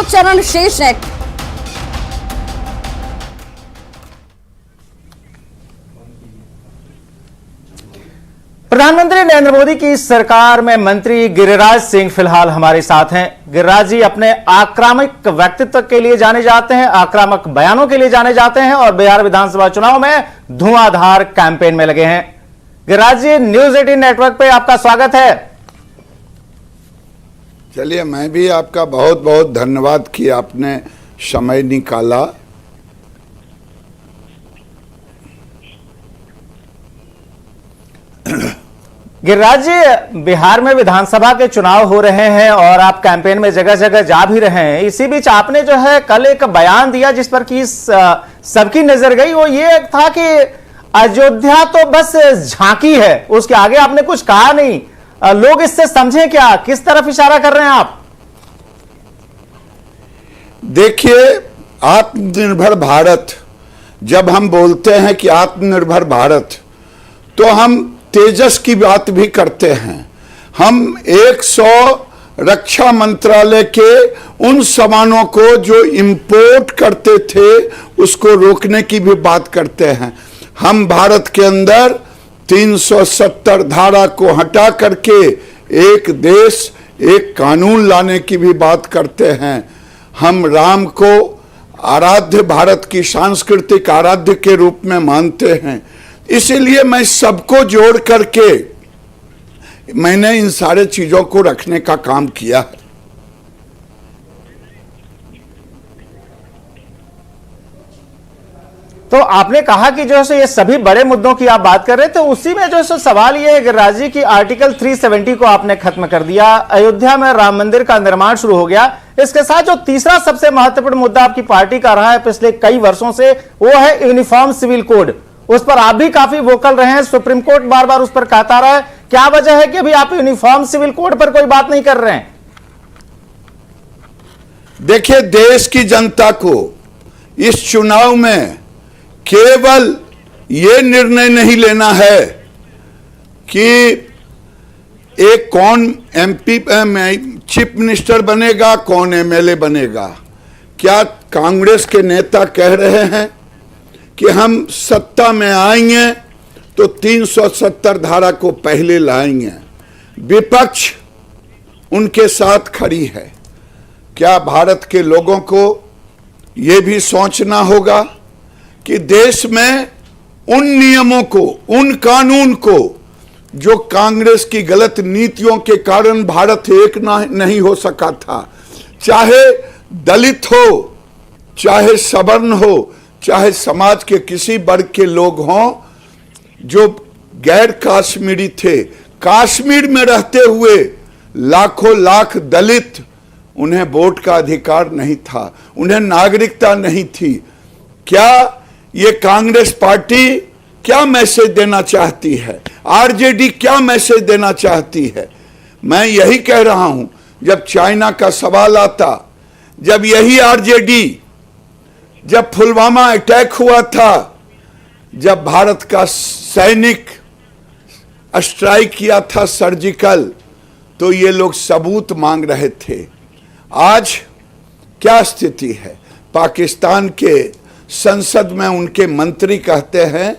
चरण शेष है। प्रधानमंत्री नरेंद्र मोदी की सरकार में मंत्री गिरिराज सिंह फिलहाल हमारे साथ हैं। गिरिराज जी अपने आक्रामक व्यक्तित्व के लिए जाने जाते हैं, आक्रामक बयानों के लिए जाने जाते हैं और बिहार विधानसभा चुनाव में धुआंधार कैंपेन में लगे हैं। गिरिराज जी, न्यूज 18 नेटवर्क पे आपका स्वागत है। चलिए, मैं भी आपका बहुत बहुत धन्यवाद कि आपने समय निकाला। गिरिराज जी, बिहार में विधानसभा के चुनाव हो रहे हैं और आप कैंपेन में जगह जगह जा भी रहे हैं। इसी बीच आपने जो है कल एक बयान दिया जिस पर कि सबकी नजर गई। वो ये था कि अयोध्या तो बस झांकी है, उसके आगे आपने कुछ कहा नहीं। लोग इससे समझें क्या, किस तरफ इशारा कर रहे हैं आप? देखिए, आत्मनिर्भर भारत, जब हम बोलते हैं कि आत्मनिर्भर भारत, तो हम तेजस की बात भी करते हैं। हम 100 रक्षा मंत्रालय के उन सामानों को जो इंपोर्ट करते थे उसको रोकने की भी बात करते हैं। हम भारत के अंदर 370 धारा को हटा करके एक देश एक कानून लाने की भी बात करते हैं। हम राम को आराध्य, भारत की सांस्कृतिक आराध्य के रूप में मानते हैं। इसीलिए मैं सबको जोड़ करके मैंने इन सारे चीजों को रखने का काम किया है। तो आपने कहा कि जो है ये सभी बड़े मुद्दों की आप बात कर रहे थे, उसी में जो है सवाल ये है गिरिराज जी की आर्टिकल 370 को आपने खत्म कर दिया। अयोध्या में राम मंदिर का निर्माण शुरू हो गया। इसके साथ जो तीसरा सबसे महत्वपूर्ण मुद्दा आपकी पार्टी का रहा है पिछले कई वर्षों से, वो है यूनिफॉर्म सिविल कोड। उस पर आप भी काफी वोकल रहे हैं, सुप्रीम कोर्ट बार बार उस पर कहता रहा है। क्या वजह है कि अभी आप यूनिफॉर्म सिविल कोड पर कोई बात नहीं कर रहे हैं? देखिए, देश की जनता को इस चुनाव में केवल ये निर्णय नहीं लेना है कि एक कौन एमपी चीफ मिनिस्टर बनेगा, कौन एमएलए बनेगा। क्या कांग्रेस के नेता कह रहे हैं कि हम सत्ता में आएंगे तो 370 धारा को पहले लाएंगे? विपक्ष उनके साथ खड़ी है। क्या भारत के लोगों को यह भी सोचना होगा कि देश में उन नियमों को, उन कानून को जो कांग्रेस की गलत नीतियों के कारण भारत एक नहीं हो सका था, चाहे दलित हो, चाहे सवर्ण हो, चाहे समाज के किसी वर्ग के लोग हों, जो गैर काश्मीरी थे, कश्मीर में रहते हुए लाखों लाख दलित, उन्हें वोट का अधिकार नहीं था, उन्हें नागरिकता नहीं थी। क्या ये कांग्रेस पार्टी क्या मैसेज देना चाहती है? आरजेडी क्या मैसेज देना चाहती है? मैं यही कह रहा हूं, जब चाइना का सवाल आता, जब यही आरजेडी, जब पुलवामा अटैक हुआ था, जब भारत का सैनिक स्ट्राइक किया था सर्जिकल, तो ये लोग सबूत मांग रहे थे। आज क्या स्थिति है? पाकिस्तान के संसद में उनके मंत्री कहते हैं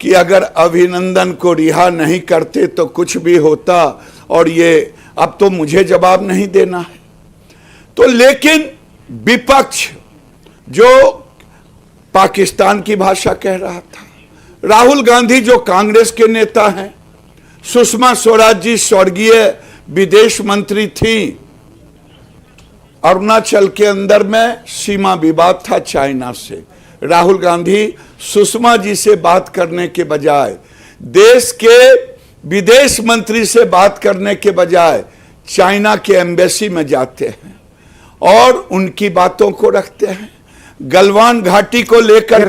कि अगर अभिनंदन को रिहा नहीं करते तो कुछ भी होता, और ये अब तो मुझे जवाब नहीं देना है। तो लेकिन विपक्ष जो पाकिस्तान की भाषा कह रहा था, राहुल गांधी जो कांग्रेस के नेता हैं, सुषमा स्वराज जी स्वर्गीय विदेश मंत्री थी, अरुणाचल के अंदर में सीमा विवाद था चाइना से। राहुल गांधी सुषमा जी से बात करने के बजाय, देश के विदेश मंत्री से बात करने के बजाय चाइना के एम्बेसी में जाते हैं और उनकी बातों को रखते हैं। गलवान घाटी को लेकर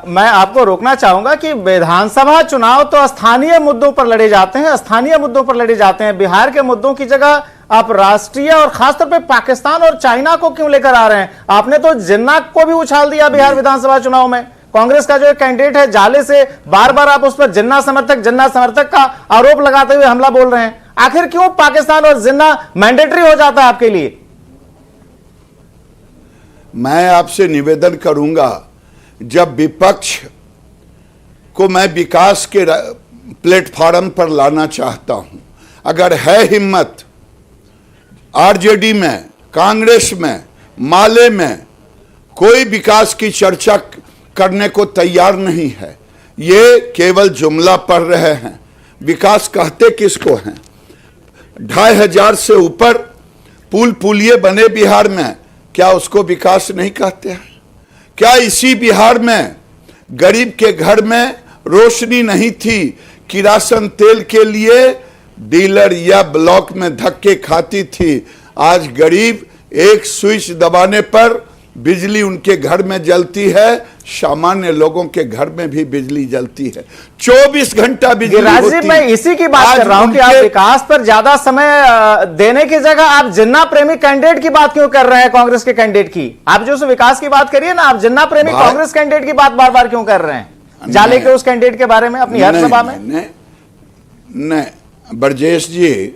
मैं आपको रोकना चाहूंगा कि विधानसभा चुनाव तो स्थानीय मुद्दों पर लड़े जाते हैं, स्थानीय मुद्दों पर लड़े जाते हैं। बिहार के मुद्दों की जगह आप राष्ट्रीय और खासतौर पे पाकिस्तान और चाइना को क्यों लेकर आ रहे हैं? आपने तो जिन्ना को भी उछाल दिया बिहार विधानसभा चुनाव में। कांग्रेस का जो कैंडिडेट है जाले से बार बार आप उस पर जिन्ना समर्थक का आरोप लगाते हुए हमला बोल रहे हैं। आखिर क्यों पाकिस्तान और जिन्ना मैंडेटरी हो जाता है आपके लिए? मैं आपसे निवेदन करूंगा, जब विपक्ष को मैं विकास के प्लेटफॉर्म पर लाना चाहता हूं, अगर है हिम्मत आरजेडी में, कांग्रेस में, माले में कोई विकास की चर्चा करने को तैयार नहीं है, ये केवल जुमला पढ़ रहे हैं। विकास कहते किसको हैं? 2500 से ऊपर पुल पुलिये बने बिहार में, क्या उसको विकास नहीं कहते हैं? क्या इसी बिहार में गरीब के घर में रोशनी नहीं थी, किरासन तेल के लिए डीलर या ब्लॉक में धक्के खाती थी? आज गरीब एक स्विच दबाने पर बिजली उनके घर में जलती है, सामान्य लोगों के घर में भी बिजली जलती है, 24 घंटा बिजली होती है। मैं इसी की बात कर रहा हूं कि आप विकास पर ज्यादा समय देने की जगह आप जिन्ना प्रेमी कैंडिडेट की बात क्यों कर रहे हैं? कांग्रेस के कैंडिडेट की आप जो विकास की बात करिए ना, आप जिन्ना प्रेमी कांग्रेस कैंडिडेट की बात बार बार क्यों कर रहे हैं? जाले के उस कैंडिडेट के बारे में अपनी हर सभा में नहीं ब्रजेश जी,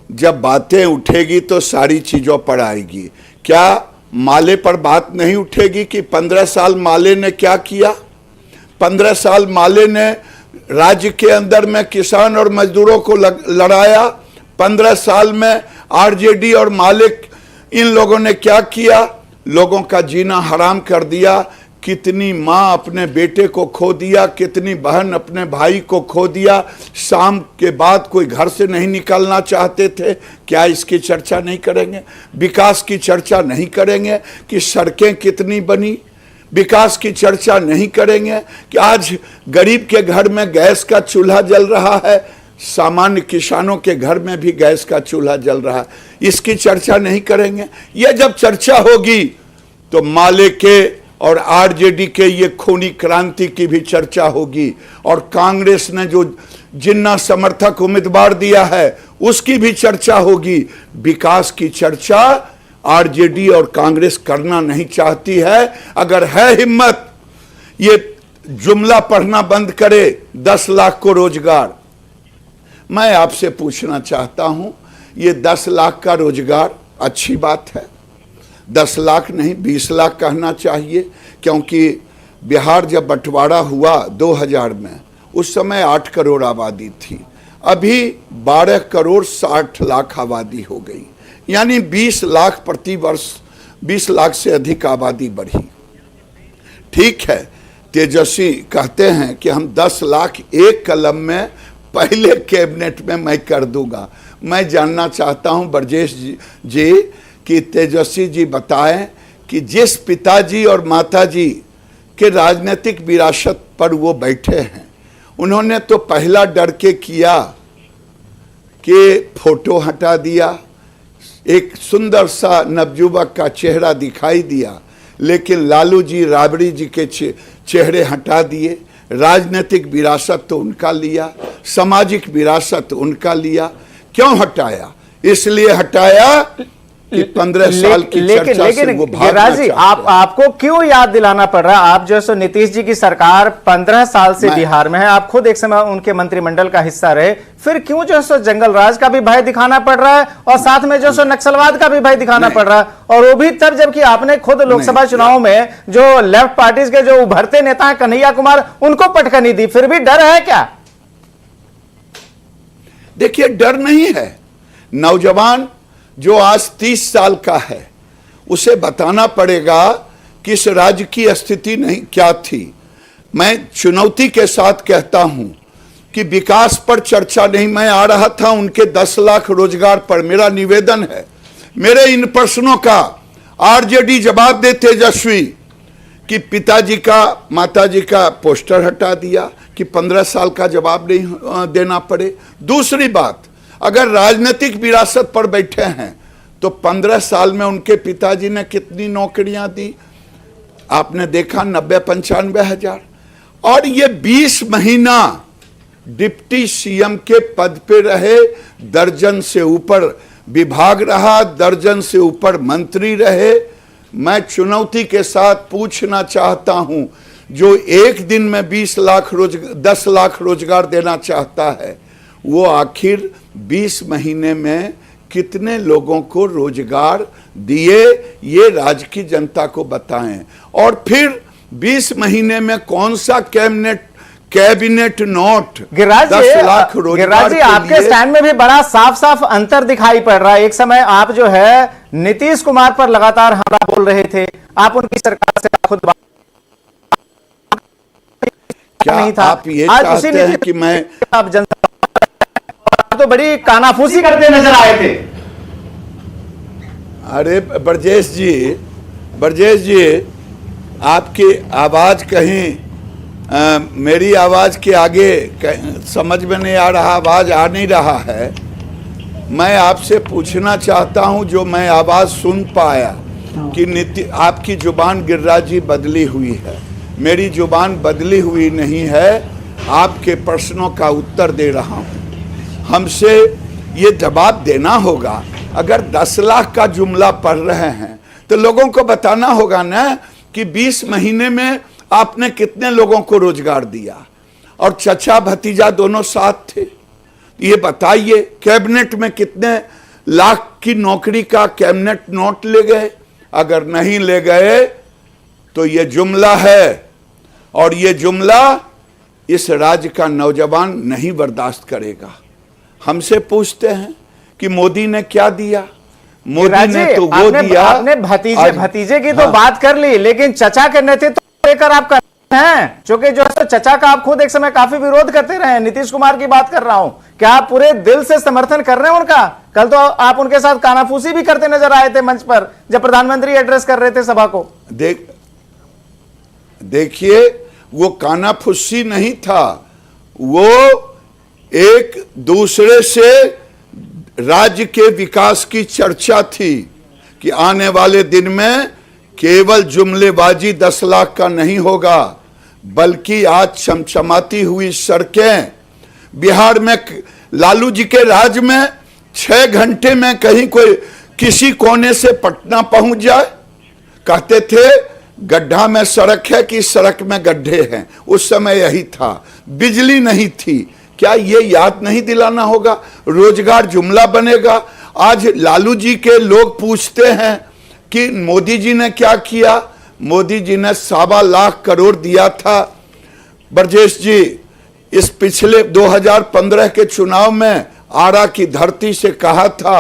जब बातें उठेगी तो सारी चीजों पर आएगी। क्या माले पर बात नहीं उठेगी कि 15 साल माले ने क्या किया? 15 साल माले ने राज्य के अंदर में किसान और मजदूरों को लड़ाया। 15 साल में आरजेडी और माले इन लोगों ने क्या किया? लोगों का जीना हराम कर दिया। कितनी माँ अपने बेटे को खो दिया, कितनी बहन अपने भाई को खो दिया। शाम के बाद कोई घर से नहीं निकलना चाहते थे। क्या इसकी चर्चा नहीं करेंगे? विकास की चर्चा नहीं करेंगे कि सड़कें कितनी बनी? विकास की चर्चा नहीं करेंगे कि आज गरीब के घर में गैस का चूल्हा जल रहा है, सामान्य किसानों के घर में भी गैस का चूल्हा जल रहा है? इसकी चर्चा नहीं करेंगे। यह जब चर्चा होगी तो माले के और आरजेडी के ये खूनी क्रांति की भी चर्चा होगी, और कांग्रेस ने जो जिन्ना समर्थक उम्मीदवार दिया है उसकी भी चर्चा होगी। विकास की चर्चा आरजेडी और कांग्रेस करना नहीं चाहती है। अगर है हिम्मत, ये जुमला पढ़ना बंद करे। 10 लाख को रोजगार, मैं आपसे पूछना चाहता हूं, ये 10 लाख का रोजगार अच्छी बात है? 10 लाख नहीं 20 लाख कहना चाहिए, क्योंकि बिहार जब बंटवारा हुआ 2000 में, उस समय 8 करोड़ आबादी थी, अभी 12 करोड़ 60 लाख आबादी हो गई, यानी 20 लाख प्रति वर्ष, 20 लाख से अधिक आबादी बढ़ी। ठीक है, तेजस्वी कहते हैं कि हम 10 लाख एक कलम में पहले कैबिनेट में मैं कर दूंगा। मैं जानना चाहता हूं ब्रजेश जी कि तेजस्वी जी बताएं कि जिस पिताजी और माताजी के राजनीतिक विरासत पर वो बैठे हैं, उन्होंने तो पहला डर के किया कि फोटो हटा दिया, एक सुंदर सा नवयुवक का चेहरा दिखाई दिया, लेकिन लालू जी राबड़ी जी के चेहरे हटा दिए। राजनीतिक विरासत तो उनका लिया, सामाजिक विरासत उनका लिया। क्यों हटाया? इसलिए हटाया कि 15 साल की चर्चा से वो भागना चाहते हैं। आपको क्यों याद दिलाना पड़ रहा है? आप जो है नीतीश जी की सरकार 15 साल से बिहार में है, आप खुद एक समय उनके मंत्रिमंडल का हिस्सा रहे, फिर क्यों जो है जंगल राज का भी भय दिखाना पड़ रहा है और साथ में जो है नक्सलवाद का भी भय दिखाना पड़ रहा है? और वो भी तब जबकि आपने खुद लोकसभा चुनाव में जो लेफ्ट पार्टीज के जो उभरते नेता हैं कन्हैया कुमार, उनको पटखनी दी, फिर भी डर है क्या? देखिए, डर नहीं है। नौजवान जो आज 30 साल का है, उसे बताना पड़ेगा कि इस राज्य की स्थिति नहीं क्या थी। मैं चुनौती के साथ कहता हूं कि विकास पर चर्चा नहीं। मैं आ रहा था उनके 10 लाख रोजगार पर। मेरा निवेदन है, मेरे इन प्रश्नों का आरजेडी जवाब दे तेजस्वी कि पिताजी का माताजी का पोस्टर हटा दिया, कि 15 साल का जवाब नहीं देना पड़े। दूसरी बात, अगर राजनीतिक विरासत पर बैठे हैं तो 15 साल में उनके पिताजी ने कितनी नौकरियां दी? आपने देखा 90-95 हजार। और ये 20 महीना डिप्टी सीएम के पद पे रहे, दर्जन से ऊपर विभाग रहा, दर्जन से ऊपर मंत्री रहे। मैं चुनौती के साथ पूछना चाहता हूं, जो एक दिन में 10 लाख रोजगार देना चाहता है, वो आखिर 20 महीने में कितने लोगों को रोजगार दिए, ये राज्य की जनता को बताएं। और फिर 20 महीने में कौन सा कैबिनेट नोट गिरिराज 10 लाख जी, रोजगार गिरिराज जी, के आपके लिए। स्टैंड में भी बड़ा साफ साफ अंतर दिखाई पड़ रहा है। एक समय आप जो है नीतीश कुमार पर लगातार हमला बोल रहे थे, आप उनकी सरकार से खुद क्या नहीं था। आप ये आज चाहते उसी हैं कि मैं आप जनता आप तो बड़ी कानाफूसी करते नजर आए थे। अरे ब्रजेश जी, आपकी आवाज कहीं मेरी आवाज के आगे समझ में नहीं आ रहा, आवाज आ नहीं रहा है। मैं आपसे पूछना चाहता हूं, जो मैं आवाज सुन पाया कि आपकी जुबान गिरिराज जी बदली हुई है। मेरी जुबान बदली हुई नहीं है, आपके प्रश्नों का उत्तर दे रहा हूं। हमसे ये जवाब देना होगा। अगर 10 लाख का जुमला पढ़ रहे हैं तो लोगों को बताना होगा ना कि 20 महीने में आपने कितने लोगों को रोजगार दिया, और चचा भतीजा दोनों साथ थे। ये बताइए, कैबिनेट में कितने लाख की नौकरी का कैबिनेट नोट ले गए? अगर नहीं ले गए तो ये जुमला है, और ये जुमला इस राज्य का नौजवान नहीं बर्दाश्त करेगा। हमसे पूछते हैं कि मोदी ने क्या दिया? मोदी ने तो वो दिया। आपने भतीजे की तो हाँ। बात कर ली, लेकिन चचा के नेतृत्व लेकर आप कर रहे हैं, क्योंकि जो है चचा का आप खुद एक समय काफी विरोध करते रहे हैं। नीतीश कुमार की बात कर रहा हूं, क्या आप पूरे दिल से समर्थन कर रहे हैं उनका? कल तो आप उनके साथ कानाफूसी भी करते नजर आए थे मंच पर, जब प्रधानमंत्री एड्रेस कर रहे थे सभा को। देखिए, वो कानाफूसी नहीं था, वो एक दूसरे से राज्य के विकास की चर्चा थी कि आने वाले दिन में केवल जुमलेबाजी 10 लाख का नहीं होगा, बल्कि आज चमचमाती हुई सड़कें बिहार में, लालू जी के राज में 6 घंटे में कहीं कोई किसी कोने से पटना पहुंच जाए। कहते थे गड्ढा में सड़क है कि सड़क में गड्ढे हैं, उस समय यही था। बिजली नहीं थी, क्या ये याद नहीं दिलाना होगा? रोजगार जुमला बनेगा। आज लालू जी के लोग पूछते हैं कि मोदी जी ने क्या किया? मोदी जी ने 1.25 लाख करोड़ दिया था। ब्रजेश जी, इस पिछले 2015 के चुनाव में आरा की धरती से कहा था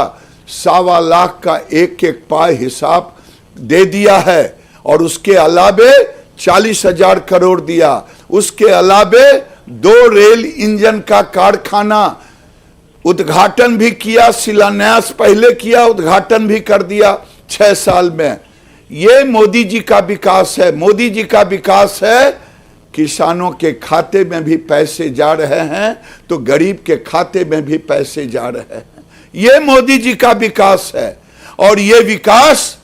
1.25 लाख का एक एक पाए हिसाब दे दिया है, और उसके अलावे 40,000 करोड़ दिया। उसके अलावे 2 रेल इंजन का कारखाना उद्घाटन भी किया, शिलान्यास पहले किया, उद्घाटन भी कर दिया 6 साल में। ये मोदी जी का विकास है। मोदी जी का विकास है, किसानों के खाते में भी पैसे जा रहे हैं तो गरीब के खाते में भी पैसे जा रहे हैं। ये मोदी जी का विकास है, और ये विकास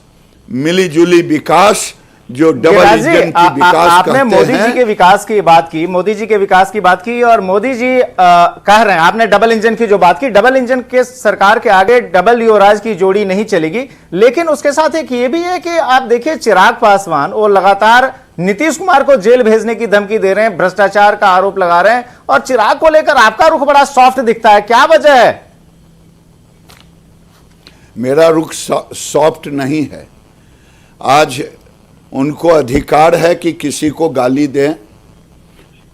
मिलीजुली विकास, जो डबल इंजन की विकास आपने कहते मोदी हैं। जी के विकास की बात की, मोदी जी के विकास की बात की, और मोदी जी कह रहे हैं, आपने डबल इंजन की जो बात की, डबल इंजन के सरकार के आगे डबल युवराज की जोड़ी नहीं चलेगी। लेकिन उसके साथ एक ये भी है कि आप देखिए, चिराग पासवान वो लगातार नीतीश कुमार को जेल भेजने की धमकी दे रहे हैं, भ्रष्टाचार का आरोप लगा रहे हैं, और चिराग को लेकर आपका रुख बड़ा सॉफ्ट दिखता है, क्या वजह है? मेरा रुख सॉफ्ट नहीं है। आज उनको अधिकार है कि किसी को गाली दें,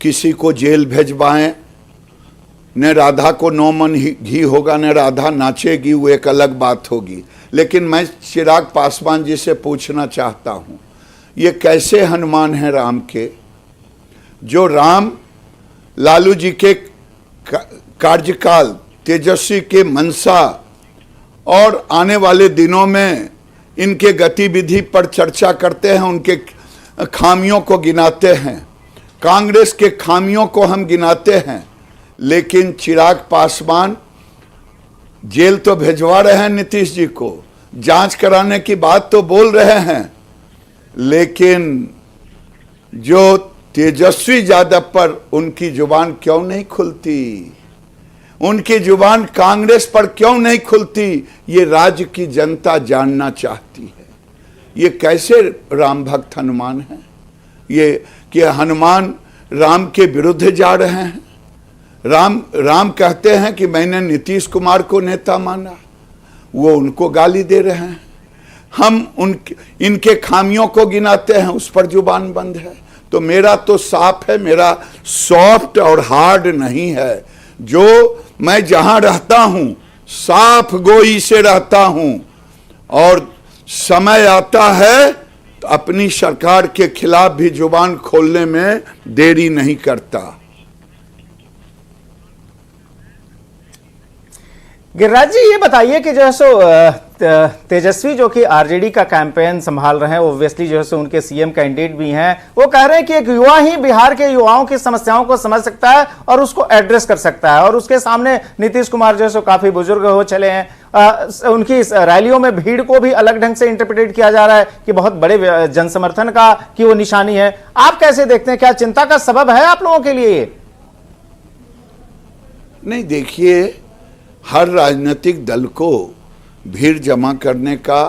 किसी को जेल भेजवाएं। न राधा को 9 मन घी होगा, न राधा नाचेगी, वो एक अलग बात होगी। लेकिन मैं चिराग पासवान जी से पूछना चाहता हूं, ये कैसे हनुमान हैं राम के? जो राम लालू जी के कार्यकाल, तेजस्वी के मंशा और आने वाले दिनों में इनके गतिविधि पर चर्चा करते हैं, उनके खामियों को गिनाते हैं, कांग्रेस के खामियों को हम गिनाते हैं। लेकिन चिराग पासवान जेल तो भिजवा रहे हैं नीतीश जी को, जांच कराने की बात तो बोल रहे हैं, लेकिन जो तेजस्वी यादव पर उनकी जुबान क्यों नहीं खुलती? उनकी जुबान कांग्रेस पर क्यों नहीं खुलती? ये राज्य की जनता जानना चाहती है। ये कैसे राम भक्त हनुमान हैं? ये कि हनुमान राम के विरुद्ध जा रहे हैं। राम कहते हैं कि मैंने नीतीश कुमार को नेता माना, वो उनको गाली दे रहे हैं, हम इनके खामियों को गिनाते हैं, उस पर जुबान बंद है। तो मेरा तो साफ है, मेरा सॉफ्ट और हार्ड नहीं है। जो मैं जहां रहता हूं साफ गोई से रहता हूं, और समय आता है तो अपनी सरकार के खिलाफ भी जुबान खोलने में देरी नहीं करता। गिरिराज जी, ये बताइए कि जो है सो तेजस्वी जो कि आरजेडी का कैंपेन संभाल रहे हैं, ओब्वियसली जो है सो उनके सीएम कैंडिडेट भी हैं, वो कह रहे हैं कि एक युवा ही बिहार के युवाओं की समस्याओं को समझ सकता है और उसको एड्रेस कर सकता है। और उसके सामने नीतीश कुमार जो है सो काफी बुजुर्ग हो चले हैं। उनकी रैलियों में भीड़ को भी अलग ढंग से इंटरप्रिटेट किया जा रहा है कि बहुत बड़े जनसमर्थन का की वो निशानी है। आप कैसे देखते हैं, क्या चिंता का सबब है आप लोगों के लिए ये? नहीं, देखिए, हर राजनीतिक दल को भीड़ जमा करने का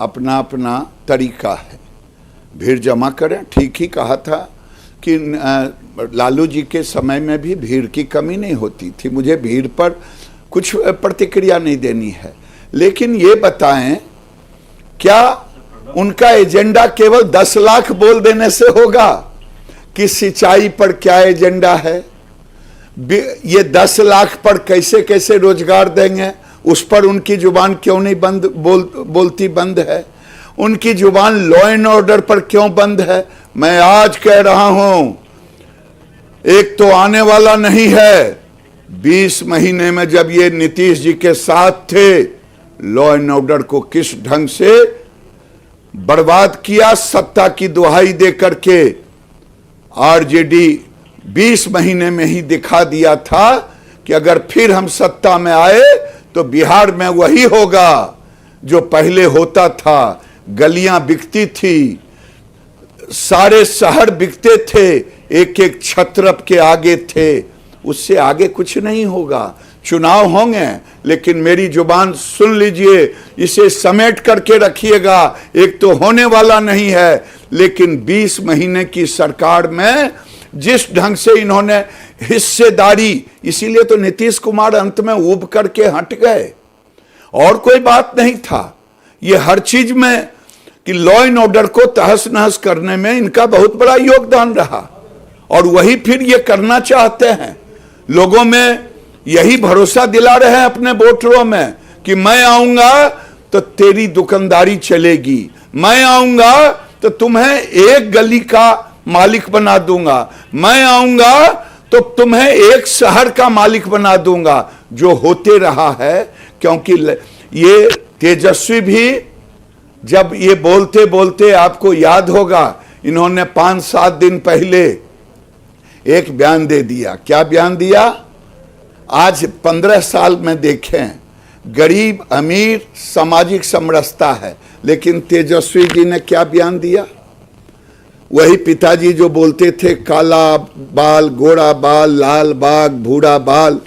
अपना अपना तरीका है। भीड़ जमा करें, ठीक ही कहा था कि लालू जी के समय में भी भीड़ की कमी नहीं होती थी। मुझे भीड़ पर कुछ प्रतिक्रिया नहीं देनी है, लेकिन ये बताएं, क्या उनका एजेंडा केवल 10 लाख बोल देने से होगा कि सिंचाई पर क्या एजेंडा है? ये 10 लाख पर कैसे कैसे रोजगार देंगे, उस पर उनकी जुबान क्यों नहीं बोलती बंद है? उनकी जुबान लॉ एंड ऑर्डर पर क्यों बंद है? मैं आज कह रहा हूं, एक तो आने वाला नहीं है, 20 महीने में जब ये नीतीश जी के साथ थे, लॉ एंड ऑर्डर को किस ढंग से बर्बाद किया सत्ता की दुहाई दे करके। आरजेडी 20 महीने में ही दिखा दिया था कि अगर फिर हम सत्ता में आए तो बिहार में वही होगा जो पहले होता था। गलियां बिकती थी, सारे शहर बिकते थे, एक एक छत्रप के आगे थे, उससे आगे कुछ नहीं होगा। चुनाव होंगे, लेकिन मेरी जुबान सुन लीजिए, इसे समेट करके रखिएगा। एक तो होने वाला नहीं है, लेकिन 20 महीने की सरकार में जिस ढंग से इन्होंने हिस्सेदारी, इसीलिए तो नीतीश कुमार अंत में उब करके हट गए, और कोई बात नहीं था। ये हर चीज में कि लॉ एंड ऑर्डर को तहस नहस करने में इनका बहुत बड़ा योगदान रहा, और वही फिर ये करना चाहते हैं। लोगों में यही भरोसा दिला रहे हैं अपने वोटरों में कि मैं आऊंगा तो तेरी दुकानदारी चलेगी, मैं आऊंगा तो तुम्हें एक गली का मालिक बना दूंगा, मैं आऊंगा तो तुम्हें एक शहर का मालिक बना दूंगा, जो होते रहा है। क्योंकि ये तेजस्वी भी जब ये बोलते बोलते, आपको याद होगा, इन्होंने 5-7 दिन पहले एक बयान दे दिया। क्या बयान दिया? आज 15 साल में देखें, गरीब अमीर सामाजिक समरसता है, लेकिन तेजस्वी जी ने क्या बयान दिया? वही पिताजी जो बोलते थे काला बाल, गोरा बाल, लाल बाग, भूरा बाल,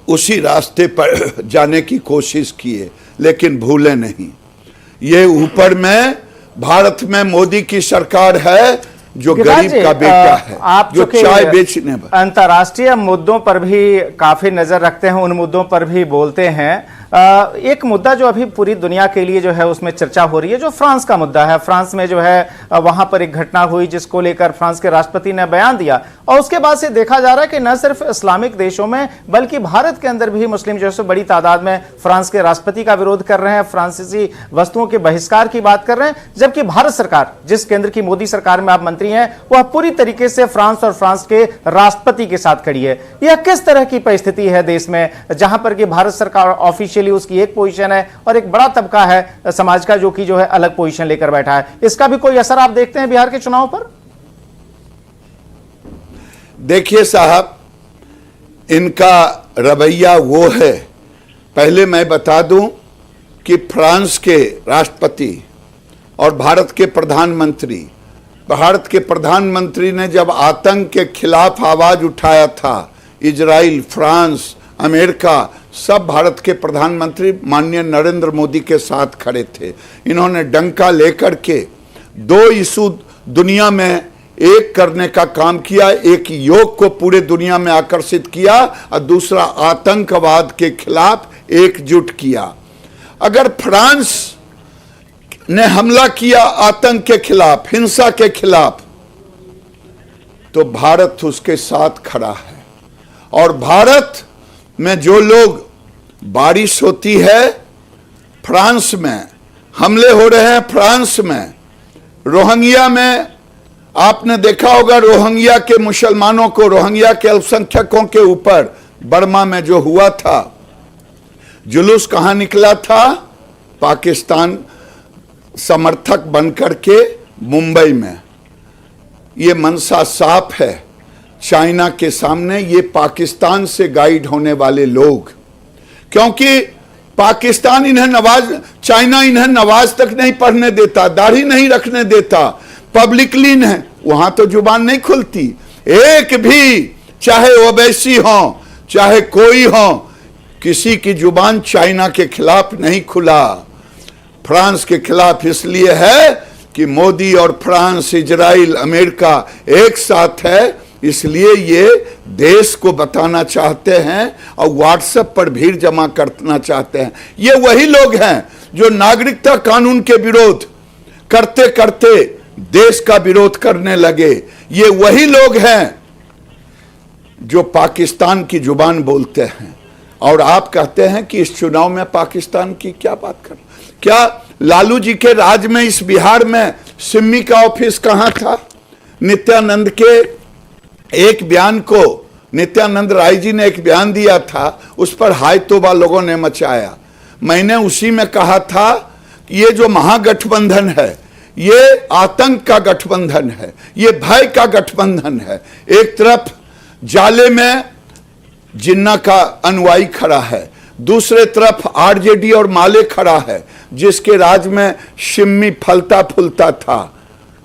उसी रास्ते पर जाने की कोशिश किए, लेकिन भूले नहीं। ये ऊपर में भारत में मोदी की सरकार है जो गरीब का बेटा है, आप जो चाय बेचने पर अंतर्राष्ट्रीय मुद्दों पर भी काफी नजर रखते हैं, उन मुद्दों पर भी बोलते हैं। एक मुद्दा जो अभी पूरी दुनिया के लिए जो है उसमें चर्चा हो रही है, जो फ्रांस का मुद्दा है। फ्रांस में जो है वहां पर एक घटना हुई जिसको लेकर फ्रांस के राष्ट्रपति ने बयान दिया, और उसके बाद से देखा जा रहा है कि न सिर्फ इस्लामिक देशों में बल्कि भारत के अंदर भी मुस्लिम जो है बड़ी तादाद में फ्रांस के राष्ट्रपति का विरोध कर रहे हैं, फ्रांसीसी वस्तुओं के बहिष्कार की बात कर रहे हैं। जबकि भारत सरकार, जिस केंद्र की मोदी सरकार में आप मंत्री हैं, वह पूरी तरीके से फ्रांस और फ्रांस के राष्ट्रपति के साथ खड़ी है। यह किस तरह की परिस्थिति है देश में, जहां पर कि भारत सरकार ऑफिशियली उसकी एक पोजीशन है और एक बड़ा तबका है समाज का जो है अलग पोजीशन लेकर बैठा है? इसका भी कोई असर आप देखते हैं बिहार के चुनाव पर? देखिए साहब, इनका रवैया वो है। पहले मैं बता दूं कि फ्रांस के राष्ट्रपति और भारत के प्रधानमंत्री ने जब आतंक के खिलाफ आवाज उठाया था, इजराइल, फ्रांस, अमेरिका, सब भारत के प्रधानमंत्री माननीय नरेंद्र मोदी के साथ खड़े थे। इन्होंने डंका लेकर के 2 इशू दुनिया में एक करने का काम किया। एक योग को पूरे दुनिया में आकर्षित किया और दूसरा आतंकवाद के खिलाफ एकजुट किया। अगर फ्रांस ने हमला किया आतंक के खिलाफ, हिंसा के खिलाफ, तो भारत उसके साथ खड़ा है। और भारत में जो लोग, बारिश होती है फ्रांस में, हमले हो रहे हैं फ्रांस में, रोहिंग्या में आपने देखा होगा, रोहिंग्या के मुसलमानों को, रोहिंग्या के अल्पसंख्यकों के ऊपर बर्मा में जो हुआ था, जुलूस कहां निकला था? पाकिस्तान समर्थक बनकर के मुंबई में। ये मनसा साफ है चाइना के सामने, ये पाकिस्तान से गाइड होने वाले लोग, क्योंकि पाकिस्तान इन्हें नमाज, चाइना इन्हें नमाज तक नहीं पढ़ने देता, दाढ़ी नहीं रखने देता, पब्लिकली इन्हें, वहां तो जुबान नहीं खुलती। एक भी, चाहे ओवैसी हो चाहे कोई हो, किसी की जुबान चाइना के खिलाफ नहीं खुला। फ्रांस के खिलाफ इसलिए है कि मोदी और फ्रांस, इजराइल, अमेरिका एक साथ है, इसलिए ये देश को बताना चाहते हैं और व्हाट्सएप पर भीड़ जमा करना चाहते हैं। ये वही लोग हैं जो नागरिकता कानून के विरोध करते करते देश का विरोध करने लगे। ये वही लोग हैं जो पाकिस्तान की जुबान बोलते हैं। और आप कहते हैं कि इस चुनाव में पाकिस्तान की क्या बात कर, क्या लालू जी के राज में इस बिहार में सिम्मी का ऑफिस कहां था? नित्यानंद के एक बयान को, नित्यानंद राय जी ने एक बयान दिया था, उस पर हाय तौबा लोगों ने मचाया। मैंने उसी में कहा था कि ये जो महागठबंधन है, ये आतंक का गठबंधन है, ये भय का गठबंधन है। एक तरफ जाले में जिन्ना का अनुयायी खड़ा है, दूसरे तरफ आरजेडी और माले खड़ा है, जिसके राज में शिम्मी फलता फूलता था।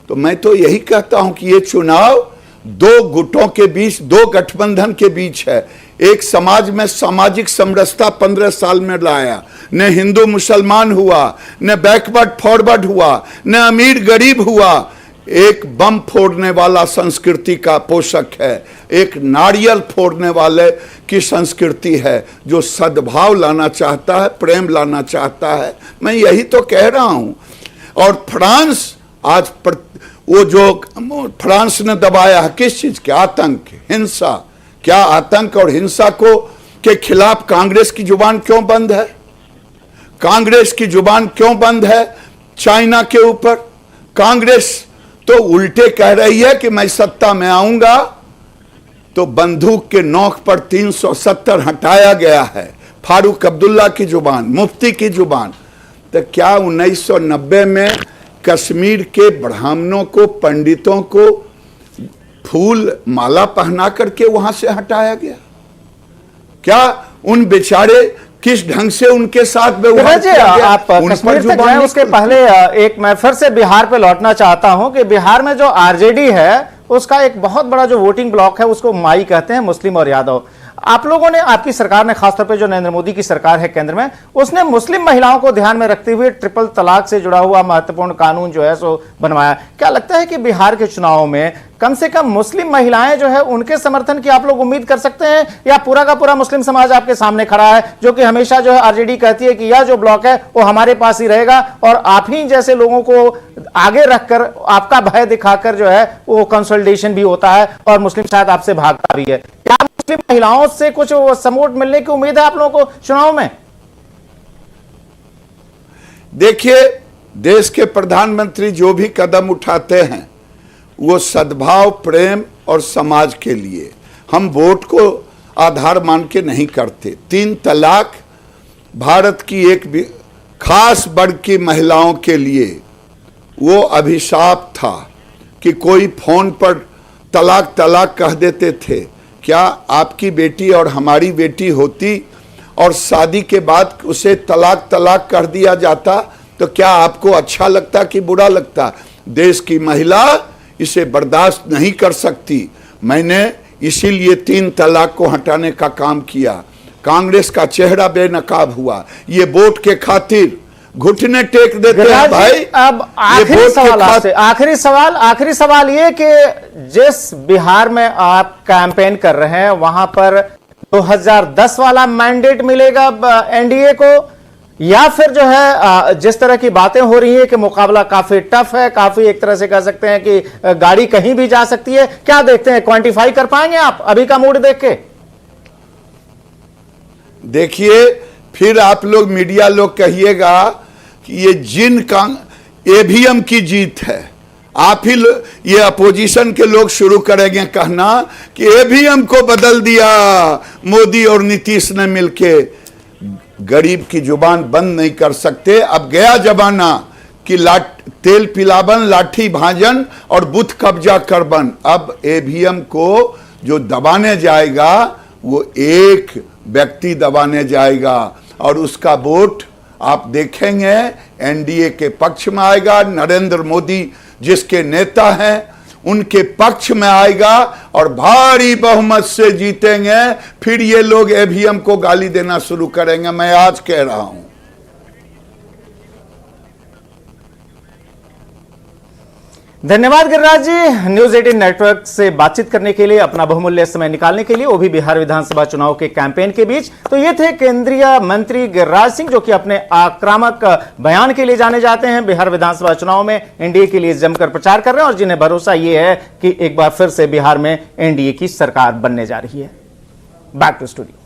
तो मैं तो यही कहता हूं कि ये चुनाव दो गुटों के बीच, दो गठबंधन के बीच है। एक समाज में सामाजिक समरसता 15 साल में लाया, न हिंदू मुसलमान हुआ, न बैकवर्ड फॉरवर्ड हुआ, न अमीर गरीब हुआ। एक बम फोड़ने वाला संस्कृति का पोषक है, एक नारियल फोड़ने वाले की संस्कृति है, जो सद्भाव लाना चाहता है, प्रेम लाना चाहता है। मैं यही तो कह रहा हूं। और फ्रांस आज वो जो फ्रांस ने दबाया है, किस चीज के? आतंक, हिंसा। क्या आतंक और हिंसा को के खिलाफ कांग्रेस की जुबान क्यों बंद है? कांग्रेस की जुबान क्यों बंद है चाइना के ऊपर? कांग्रेस तो उल्टे कह रही है कि मैं सत्ता में आऊंगा तो बंदूक के नोक पर 370 हटाया गया है। फारूक अब्दुल्ला की जुबान, मुफ्ती की जुबान। तो क्या 1990 में कश्मीर के ब्राह्मणों को, पंडितों को फूल माला पहना करके वहां से हटाया गया? क्या उन बेचारे किस ढंग से उनके साथ व्यवहार किया गया? आप कश्मीर तक जाएं उसके पहले एक मैं फिर से बिहार पे लौटना चाहता हूं कि बिहार में जो आरजेडी है उसका एक बहुत बड़ा जो वोटिंग ब्लॉक है, उसको माई कहते हैं, मुस्लिम और यादव। आप लोगों ने, आपकी सरकार ने, खासतौर पे जो नरेंद्र मोदी की सरकार है केंद्र में, उसने मुस्लिम महिलाओं को ध्यान में रखते हुए ट्रिपल तलाक से जुड़ा हुआ महत्वपूर्ण कानून जो है सो बनवाया। क्या लगता है कि बिहार के चुनाव में कम से कम मुस्लिम महिलाएं जो है उनके समर्थन की आप लोग उम्मीद कर सकते हैं, या पूरा का पूरा मुस्लिम समाज आपके सामने खड़ा है, जो कि हमेशा जो है आरजेडी कहती है कि यह जो ब्लॉक है वो हमारे पास ही रहेगा, और आप ही जैसे लोगों को आगे रखकर, आपका भय दिखाकर जो है वो कंसोलिडेशन भी होता है और मुस्लिम शायद आपसे भागता भी है? क्या मुस्लिम महिलाओं से कुछ सपोर्ट मिलने की उम्मीद है आप लोगों को चुनाव में? देखिए, देश के प्रधानमंत्री जो भी कदम उठाते हैं वो सद्भाव, प्रेम और समाज के लिए। हम वोट को आधार मान के नहीं करते। 3 तलाक भारत की एक खास वर्ग की महिलाओं के लिए वो अभिशाप था कि कोई फोन पर तलाक तलाक कह देते थे। क्या आपकी बेटी और हमारी बेटी होती और शादी के बाद उसे तलाक तलाक कर दिया जाता तो क्या आपको अच्छा लगता कि बुरा लगता? देश की महिला इसे बर्दाश्त नहीं कर सकती। मैंने इसीलिए 3 तलाक को हटाने का काम किया। कांग्रेस का चेहरा बेनकाब हुआ। ये वोट के खातिर घुटने टेक देते हैं भाई। अब आखिरी सवाल आपसे, आखिरी सवाल ये कि जिस बिहार में आप कैंपेन कर रहे हैं वहां पर 2010 वाला मैंडेट मिलेगा एनडीए को, या फिर जो है जिस तरह की बातें हो रही है कि मुकाबला काफी टफ है, काफी एक तरह से कह सकते हैं कि गाड़ी कहीं भी जा सकती है, क्या देखते हैं, क्वांटिफाई कर पाएंगे आप अभी का मूड देख के? देखिए, फिर आप लोग मीडिया लोग कहिएगा कि ये जिन का ईवीएम की जीत है। आप ही ये अपोजिशन के लोग शुरू करेंगे कहना कि ईवीएम को बदल दिया मोदी और नीतीश ने मिलके। गरीब की जुबान बंद नहीं कर सकते। अब गया जमाना कि तेल पिलावन, लाठी भाजन और बुथ कब्जा करबन। अब ईवीएम को जो दबाने जाएगा वो एक व्यक्ति दबाने जाएगा और उसका वोट आप देखेंगे एनडीए के पक्ष में आएगा। नरेंद्र मोदी जिसके नेता हैं उनके पक्ष में आएगा और भारी बहुमत से जीतेंगे। फिर ये लोग ईवीएम को गाली देना शुरू करेंगे। मैं आज कह रहा हूं। धन्यवाद गिरिराज जी, न्यूज 18 नेटवर्क से बातचीत करने के लिए, अपना बहुमूल्य समय निकालने के लिए, वो भी बिहार विधानसभा चुनाव के कैंपेन के बीच। तो ये थे केंद्रीय मंत्री गिरिराज सिंह, जो कि अपने आक्रामक बयान के लिए जाने जाते हैं। बिहार विधानसभा चुनाव में एनडीए के लिए जमकर प्रचार कर रहे हैं और जिन्हें भरोसा ये है कि एक बार फिर से बिहार में एनडीए की सरकार बनने जा रही है। Back to studio.